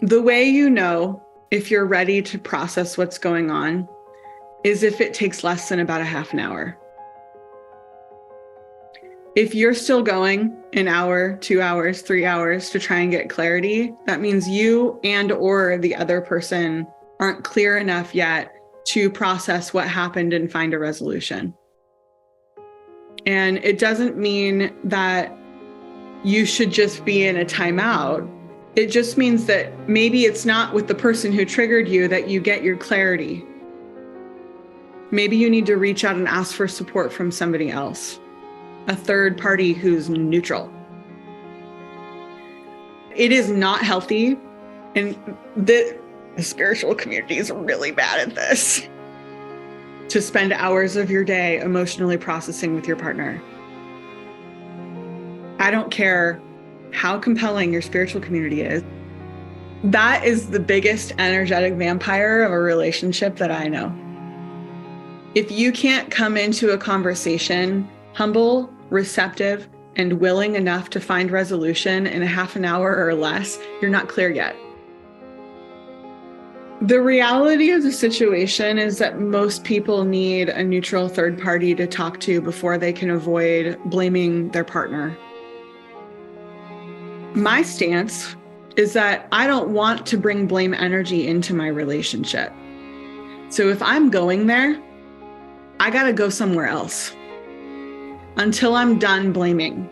The way you know if you're ready to process what's going on is if it takes less than about a half an hour. If you're still going an hour, 2 hours, 3 hours to try and get clarity, that means you and or the other person aren't clear enough yet to process what happened and find a resolution. And it doesn't mean that you should just be in a timeout. It just means that maybe it's not with the person who triggered you that you get your clarity. Maybe you need to reach out and ask for support from somebody else, a third party who's neutral. It is not healthy, and the spiritual community is really bad at this, to spend hours of your day emotionally processing with your partner. I don't care how compelling your spiritual community is. That is the biggest energetic vampire of a relationship that I know. If you can't come into a conversation humble, receptive, and willing enough to find resolution in a half an hour or less, you're not clear yet. The reality of the situation is that most people need a neutral third party to talk to before they can avoid blaming their partner. My stance is that I don't want to bring blame energy into my relationship. So if I'm going there, I gotta go somewhere else until I'm done blaming.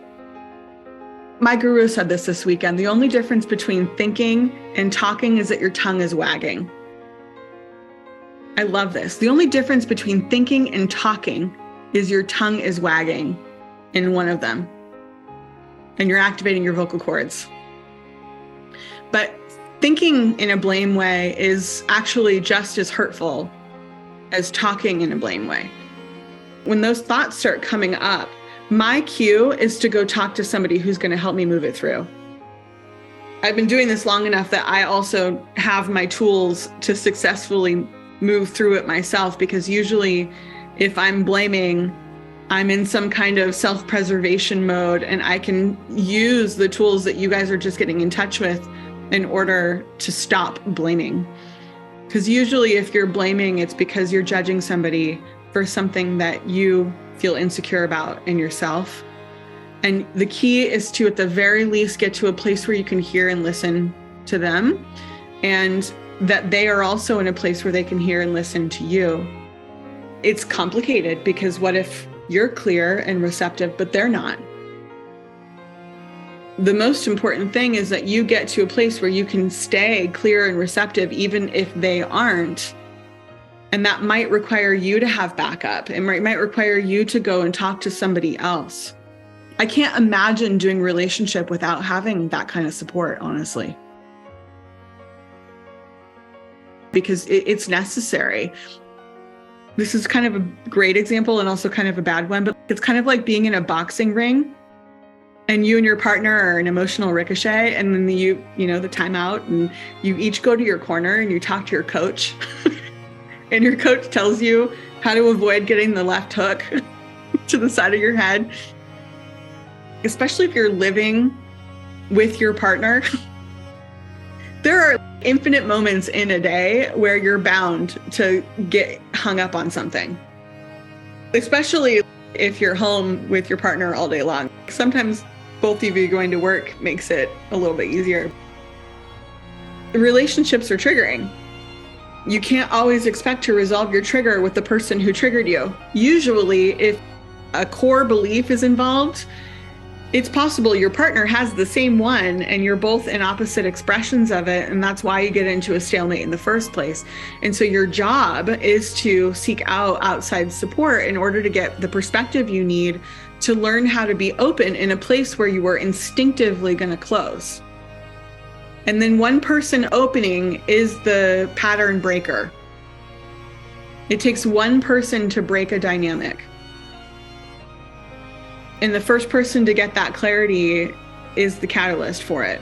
My guru said this weekend: the only difference between thinking and talking is that your tongue is wagging. I love this. The only difference between thinking and talking is your tongue is wagging in one of them, and you're activating your vocal cords. But thinking in a blame way is actually just as hurtful as talking in a blame way. When those thoughts start coming up, my cue is to go talk to somebody who's going to help me move it through. I've been doing this long enough that I also have my tools to successfully move through it myself, because usually if I'm blaming, I'm in some kind of self-preservation mode, and I can use the tools that you guys are just getting in touch with in order to stop blaming. Because usually if you're blaming, it's because you're judging somebody for something that you feel insecure about in yourself. And the key is to, at the very least, get to a place where you can hear and listen to them, and that they are also in a place where they can hear and listen to you. It's complicated, because what if you're clear and receptive, but they're not? The most important thing is that you get to a place where you can stay clear and receptive, even if they aren't. And that might require you to have backup. It might require you to go and talk to somebody else. I can't imagine doing relationship without having that kind of support, honestly, because it's necessary. This is kind of a great example and also kind of a bad one, but it's kind of like being in a boxing ring and you and your partner are an emotional ricochet, and then the timeout, and you each go to your corner and you talk to your coach and your coach tells you how to avoid getting the left hook to the side of your head. Especially if you're living with your partner, there are infinite moments in a day where you're bound to get hung up on something, especially if you're home with your partner all day long. Sometimes both of you going to work makes it a little bit easier. Relationships are triggering. You can't always expect to resolve your trigger with the person who triggered you. Usually, if a core belief is involved, it's possible your partner has the same one and you're both in opposite expressions of it, and that's why you get into a stalemate in the first place. And so your job is to seek out outside support in order to get the perspective you need to learn how to be open in a place where you were instinctively going to close. And then one person opening is the pattern breaker. It takes one person to break a dynamic. And the first person to get that clarity is the catalyst for it.